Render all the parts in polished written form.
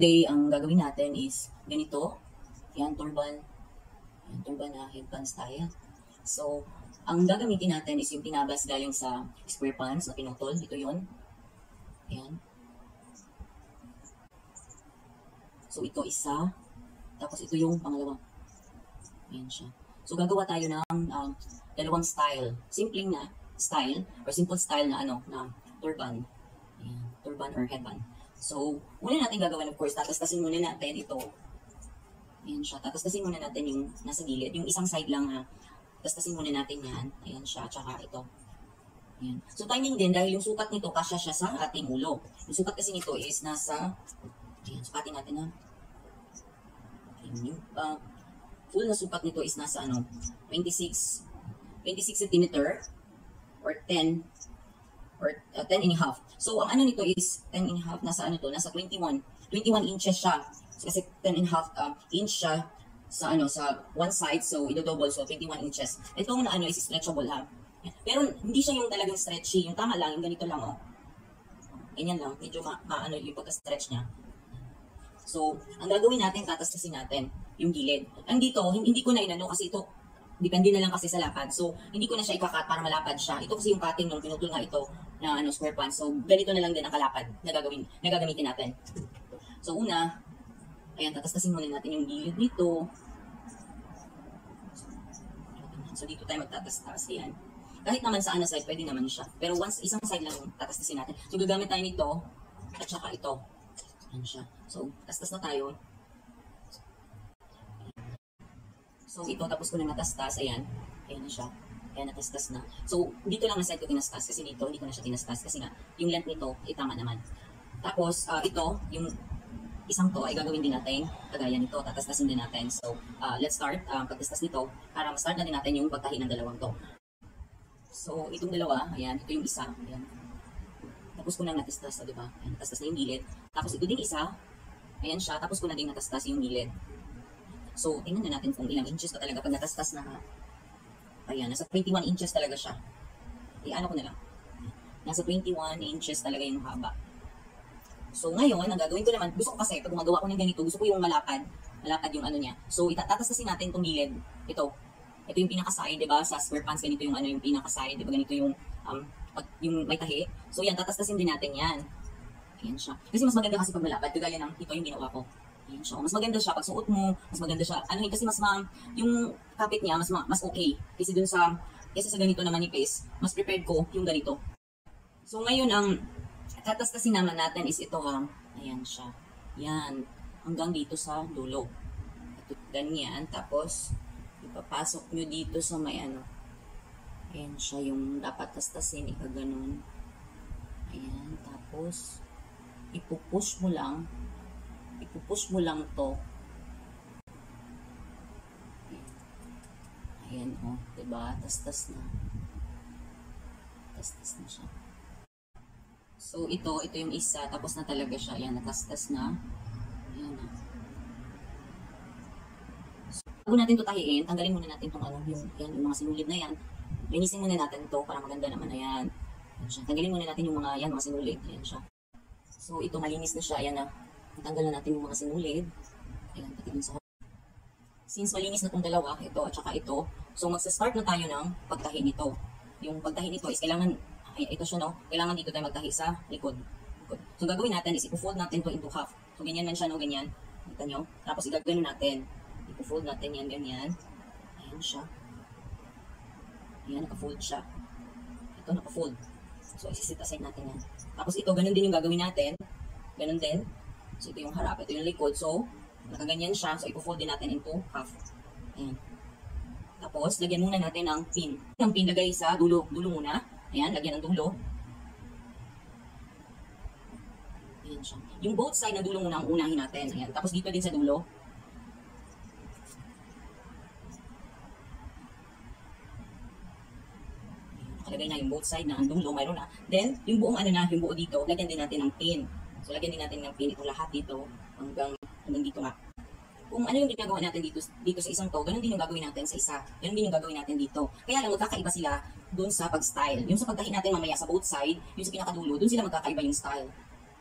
Today, ang gagawin natin is ganito. Yan, turban. Yan, turban na headband style. So, ang gagamitin natin is yung tinabas galing sa square pants na pinutol. Ito yun. Ayan. So, ito isa. Tapos ito yung pangalawa. Ayan siya. So, gagawa tayo ng dalawang style. Simpleng na style or simple style na na turban. Ayan, turban or headband. So, una natin gagawin, of course, tatastasin muna natin ito. Ayan siya. Tatastasin muna natin yung nasa gilid. Yung isang side lang ha. Tastasin muna natin yan. Ayan siya. Tsaka ito. Ayan. So, timing din dahil yung sukat nito kasya siya sa ating ulo. Yung sukat kasi nito is nasa, ayan, sukatin natin ha. Ayan, yung full na sukat nito is nasa 26 cm or 10 or 10 and a half. So, ang ano nito is 10 and a half, nasa nasa 21 inches siya. So, kasi 10 and a half inch siya sa sa one side, so i-double, so 21 inches. Itong na is stretchable ha. Pero hindi siya yung talagang stretchy, yung tama lang, yung ganito lang Ganyan lang, medyo yung pagka-stretch niya. So, ang gagawin natin, tatastasin natin yung gilid. Ang dito, hindi ko na kasi ito depende na lang kasi sa lapad. So, hindi ko na siya ikakat para malapad siya. Ito kasi yung cutting nung pinutol nga ito na square pants. So, ganito na lang din ang kalapad na gagamitin natin. So, una, ayan, tatastasin muna natin yung gilid nito. So, dito tayo magtatastas. Ayan. Kahit naman sa side, pwede naman siya. Pero once, isang side lang tatastasin natin. So, gagamit tayo nito at saka ito. Ayan siya. So, tastas na tayo. So, ito, tapos ko na natastas, ayan. Ayan na siya. Ayan, natastas na. So, dito lang na side ko tinastas kasi dito, hindi ko na siya tinastas kasi nga, yung length nito, tama naman. Tapos, ito, yung isang to ay gagawin din natin, kagaya nito, tatastasin din natin. So, let's start, pagtastas nito, para ma-start na din natin yung pagtahi ng dalawang to. So, itong dalawa, ayan, ito yung isa, ayan. Tapos ko na natastas, di ba? Ayan, natastas na yung gilid. Tapos ito din isa, ayan siya, tapos ko na din natastas yung gilid. So, tingnan na natin kung ilang inches pa talaga pag natastas na. Ayan, nasa 21 inches talaga siya. Ano ko na lang. Nasa 21 inches talaga yung haba. So, ngayon, ang gagawin ko naman, gusto ko kasi, pag gumagawa ko ng ganito, gusto ko yung malapad. Malapad yung niya. So, itatastasin natin itong gilid. Ito yung pinaka-side, diba? Sa square pants, ganito yung yung pinaka-side, diba? Ganito yung, yung may tahi. So, yan, tatastasin din natin yan. Ayan siya. Kasi mas maganda kasi pag malapad, kagaya ng ito yung ginawa ko. Ayan siya. Mas maganda siya pag suot mo, mas maganda siya. Kasi yung kapit niya, mas okay. Kasi dun sa ganito na manipis, mas prepared ko yung ganito. So ngayon, ang tatastasin naman natin is ito Ayan siya. Yan. Hanggang dito sa dulo. Ito, ganyan. Tapos, ipapasok nyo dito sa may Ayan siya yung dapat tastasin. Ikaganon. Ayan. Tapos, ipupush mo lang to. Ayan diba? Tastas na siya. So, ito yung isa, tapos na talaga siya. Ayan, natastas na. Ayan na. So, bago natin ito tahiin, tanggalin muna natin itong yung mga sinulid na yan. Linisin muna natin ito para maganda naman. Ayan. Ayan siya. Tanggalin muna natin yung mga sinulid. Ayan siya. So, ito malinis na siya. Ayan na. Tanggal na natin yung mga sinulid. Ayan, pati dun sa since malinis na itong dalawa, ito at saka ito, so magsa-start na tayo ng pagtahi nito. Yung pagtahi nito is kailangan, ito siya kailangan dito tayo magtahi sa likod. So gagawin natin is ipo-fold natin to into half. So ganyan man siya ganyan. Kita nyo? Tapos igagano natin. Ipo-fold natin yan, ganyan. Ayan siya. Ayan, naka-fold siya. Ito, naka-fold. So isisit aside natin yan. Tapos ito, ganun din yung gagawin natin. Ganun din. So, ito yung harap, ito yung likod. So, nakaganyan siya. So, ipo-fold din natin into half. Ayan. Tapos, lagyan muna natin ng pin. Ang pin, lagay sa dulo. Dulo muna. Ayan, lagyan ng dulo. Ayan siya. Yung both side na dulo muna ang unahin natin. Ayan. Tapos, dito din sa dulo. Ayan, nakalagay na yung both side na ang dulo. Mayroon na. Then, yung buong yung buo dito, lagyan din natin ng pin. So, lagyan din natin ng pin itong lahat dito hanggang dito nga. Kung ano yung ginagawa natin dito sa isang to, ganun din yung gagawin natin sa isa. Ganun din yung gagawin natin dito. Kaya lang magkakaiba sila dun sa pag-style. Yung sa pagtahi natin mamaya sa both side, yung sa pinakadulo, dun sila magkakaiba yung style.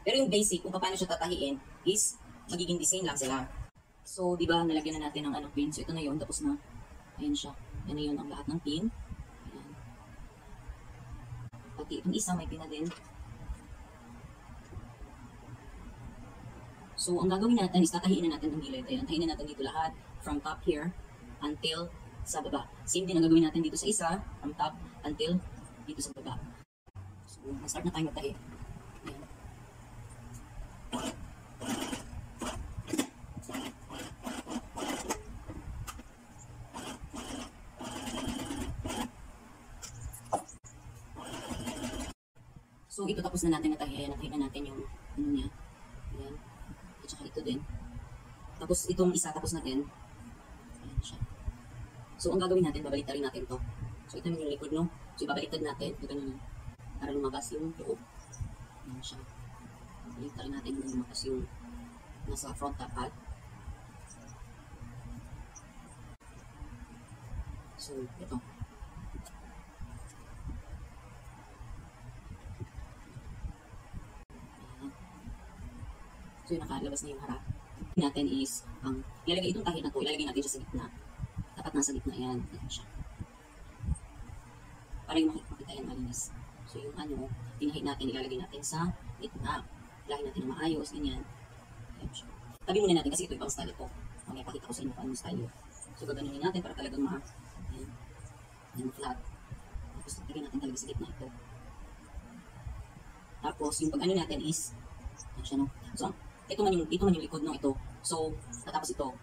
Pero yung basic, kung paano siya tatahiin, is magiging design lang sila. So, di ba, nalagyan na natin ng anong pin. So, ito na yun. Tapos na, ayan siya. Yan na yun ang lahat ng pin. Ayan. Pati itong isa, may pin na din. So, ang gagawin natin is tatahiin na natin ang gilid. Ayan, tahiin na natin dito lahat. From top here until sa baba. Same din ang gagawin natin dito sa isa. From top until dito sa baba. So, start na tayo magtahi. Ayan. So, ito tapos na natin natahi. Ayan, natahi na natin yung ano niya. Ayan. At saka ito din. Tapos itong isa tapos natin. Ayan siya. So, ang gagawin natin, babaliktarin natin to. So, ito yung likod, no? So, ibabaliktad natin. Ito ganun. Para lumabas yung loob. Ayan siya. Baliktarin natin kung lumabas yung nasa front pad. So, ito. So, yung nakalabas na yung harap. Natin is, ilalagay itong tahi na to, ilalagay natin siya sa gitna. Dapat nasa gitna yan. Ayan siya. Para yung makita yan malinis. So, yung ano, tinahi natin, ilalagay natin sa gitna. Lahin natin na maayos, ganyan. Ayan siya. Tabi muna natin kasi ito ibang style ito. Mamaya pakita ko sa inyo kung anong style yun. So, gaganunin natin para talagang ayan. Ayan, flat. Tapos, lagyan natin talaga sa gitna ito. Tapos, yung pag-ano natin is, ayan siya, no? So, ito man yung likod ng ito. So, tatapos ito.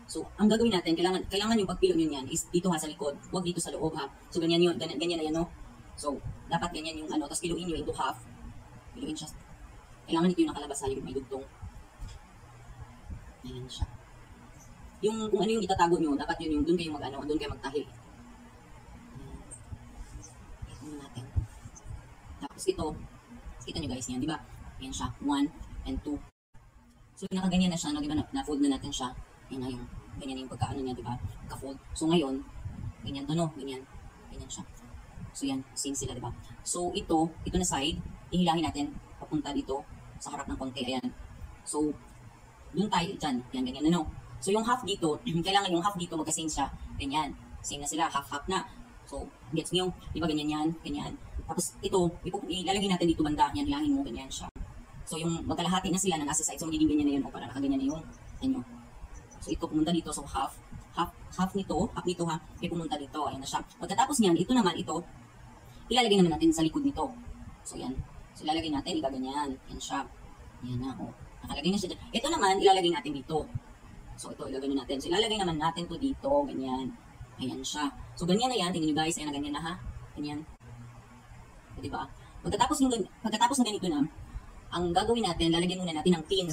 So, ang gagawin natin, kailangan yung pagpilo nyo yan is dito ha sa likod. Huwag dito sa loob ha. So, ganyan yun, ganyan na yan, no? So, dapat ganyan yung ano, tapos piluin nyo into half. Piluin siya. Kailangan ito yung nakalabas ha, yung may dugtong. Ayan siya. Yung, kung ano yung itatago nyo, dapat yun yung, doon kayo mag-ano, doon kayo magtahi. Ayan. Ito natin. Tapos ito, kita nyo guys yan, di ba? Ayan siya, 1 and 2. So, nakaganyan na siya, no? Diba, na-fold na natin siya. Yan na yung, ganyan yung pagkaano niya, diba? Ka-fold. So, ngayon, ganyan to, no? Ganyan. Ganyan siya. So, yan. Same sila, diba? So, ito na side, ihilahin natin papunta dito sa harap ng konti. Ayan. So, dun tayo, dyan. Yan, ganyan na, no? So, yung half dito, kailangan yung half dito magka-same siya. Ganyan. Same na sila. Half-half na. So, gets nyo? Diba, ganyan yan? Ganyan. Tapos, ito, ilalagay natin dito banda. Yan, hilahin mo. Ganyan siya. So, yung magkalahati na sila na nasa side, so magiging ganyan na yun o para nakaganyan na yung ano. So, ito pumunta dito. So, half nito ha, ay pumunta dito. Ayan na siya. Pagkatapos niyan, ito naman, ilalagay naman natin sa likod nito. So, yan. So, ilalagay natin, igaganyan. Yan siya. Yan na, o. Nakalagay na siya dyan. Ito naman, ilalagay natin dito. So, ito, ilalagay natin. So, ilalagay naman natin to dito. Ganyan. Ayan siya. So, ganyan na yan. Tingnan nyo guys. Ayan na, ganyan na ha. Ganyan. O, diba? Pagkatapos ng ganito na, ang gagawin natin, lalagyan muna natin ng pin.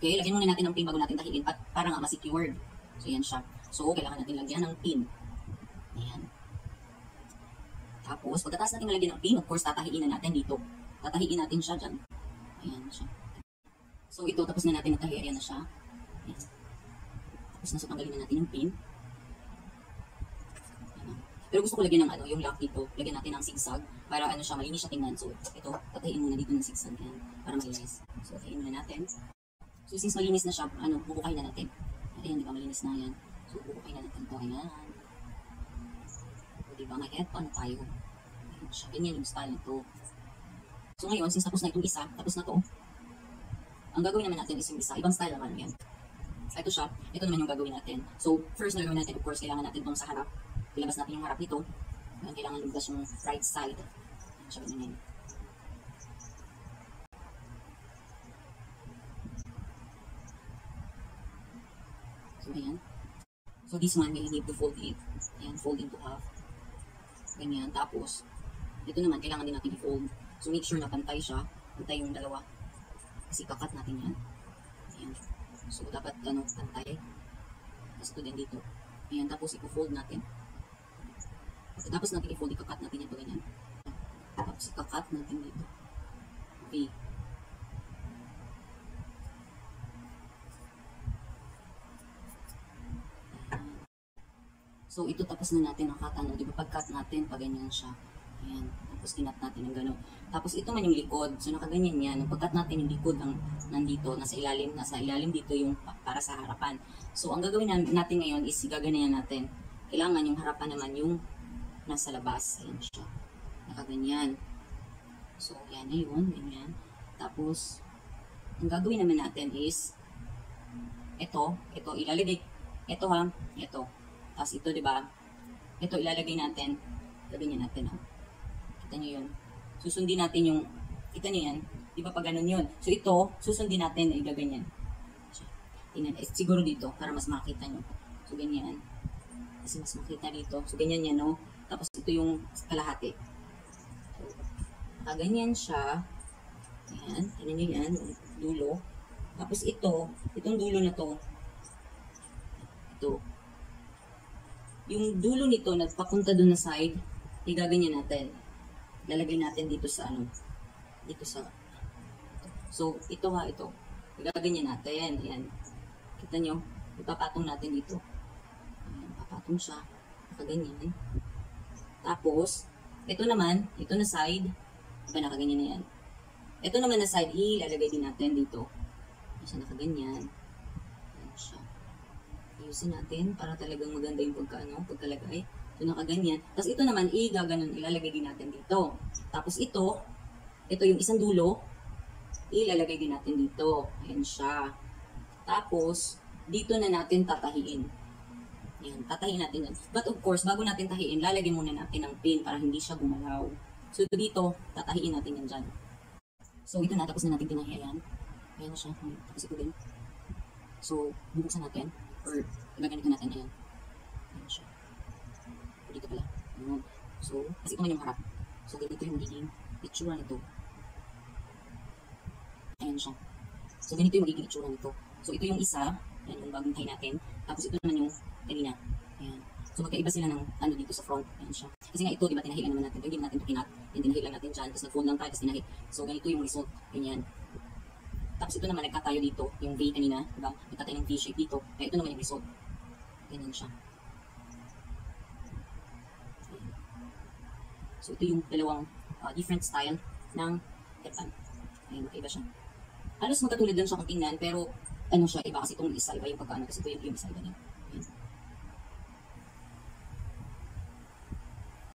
Okay, lagyan muna natin ng pin bago natin tahiin at para nga ma-secured. So, yan siya. So, kailangan natin lagyan ng pin. Ayan. Tapos, pagkatapos natin malagyan ng pin, of course, tatahiin na natin dito. Tatahiin natin siya dyan. Ayan siya. So, ito, tapos na natin natahi. Ayan na siya. Ayan. Tapos, tanggalin na natin yung pin. Pero gusto ko lagyan ng yung lock dito. Lagyan natin ng zigzag para ano siya, malinis siya tingnan. So, ito, tatahiin muna dito ng zigzag yan para malinis. So, tatahiin muna natin. So, since malinis na siya, bubukahin na natin. Ayan, di ba, malinis na yan. So, bubukahin na natin ito. Ayan. So, di ba, may headband na tayo. Ayan siya. Ganyan yung style nito. So, ngayon, since tapos na itong isa, tapos na to, ang gagawin naman natin is yung isa. Ibang style naman yan. So, ito siya. Ito naman yung gagawin natin. So, first na gagawin natin, of course, kailangan natin itong sa harap. Ilabas natin yung harap nito. Ayan, kailangan lumabas yung right side. Ayan siya, ganyan. So, ayan. So, this one, we need to fold it. Ayan, fold into half. Ganyan. Tapos, ito naman, kailangan din natin i-fold. So, make sure na pantay siya. Pantay yung dalawa. Kasi kakat natin yan. Ayan. So, dapat, pantay. Tapos, ito din dito. Ayan, tapos, i-fold natin. Tapos natin i-fold, ikakat natin ito ganyan. Tapos ikakat natin dito. Okay. So, ito tapos na natin ang katan. Di ba pag-cut natin, pag ganyan siya. Ayan. Tapos kinat natin ng gano'n. Tapos ito man yung likod. So nakaganyan yan. Nung pagkat natin yung likod ang nandito, nasa ilalim dito yung para sa harapan. So ang gagawin natin ngayon is gaganayan natin. Kailangan yung harapan naman yung nasa labas. Ayan siya. Nakaganyan. So yan na yun. Ganyan. Tapos ang gagawin naman natin is ito ilalagay. Ito ha. Ito. Tapos ito, di ba? Ito ilalagay natin. Gaganyan natin ha. Kita nyo yun. Susundin natin yung, kita nyo yan. Di ba pag ganun yun? So ito, susundin natin na igaganyan. Tingnan, siguro dito, para mas makita nyo. So ganyan. Kasi mas makita dito. So ganyan yan, no? Tapos ito yung kalahati. So, ganyan siya. Ayan, tingnan nyo yan, dulo. Tapos itong dulo na to, ito. Yung dulo nito, nagpapunta doon na side, igaganyan natin. Lalagay natin dito sa dito sa, so ito ha, ito. Igaganyan natin, ayan. Kita nyo, ipapatong natin dito. Ayan, papatong siya, nakaganyan. Tapos, ito naman, ito na side, diba nakaganyan na yan. Ito naman na side, ilalagay din natin dito. Ayan siya, nakaganyan. Ayan siya. Ayusin natin para talagang maganda yung pagkalagay. Ito nakaganyan. Tapos ito naman, gaganon, ilalagay din natin dito. Tapos ito yung isang dulo, ilalagay din natin dito. Ayan siya. Tapos, dito na natin tatahiin. Ayan, tatahiin natin yan. But of course, bago natin tahiin, lalagyan muna natin ng pin para hindi siya gumalaw. So dito, tatahiin natin yan dyan. So ito na, tapos na natin tinahi. Ayan. Ayan na siya. Tapos ito din. So, bubuksan natin. Or, gaganito natin. Ayan. Ayan siya. Dito pala. Ayan. So, kasi ito man yung harap. So, ganito yung magiging itsura nito. Ayan siya. So, ganito yung magiging itsura nito. So, ito yung isa. Ayan yung bagong tahi natin. Tapos ito naman yung kanina. Ayan. So, magkaiba sila ng dito sa front. Ayan siya. Kasi nga ito, diba, tinahilan naman natin. Hindi natin ito kinat. Yan, tinahilan natin dyan. Tapos nag-fold lang tayo. Tapos tinahi. So, ganito yung result. Ganyan. Tapos ito naman, nagkatayo dito. Yung V kanina. Diba? Nagkatayo ng V-shape dito. Kaya ito naman yung result. Ganyan siya. Ayan. So, ito yung dalawang different style ng headband. Ayan, magkaiba siya. Halos magkatulad lang siya kung tingnan. Pero, ano siya, iba kasi itong isa. Iba yung pagkaano. Kasi ito yung isa iba niya.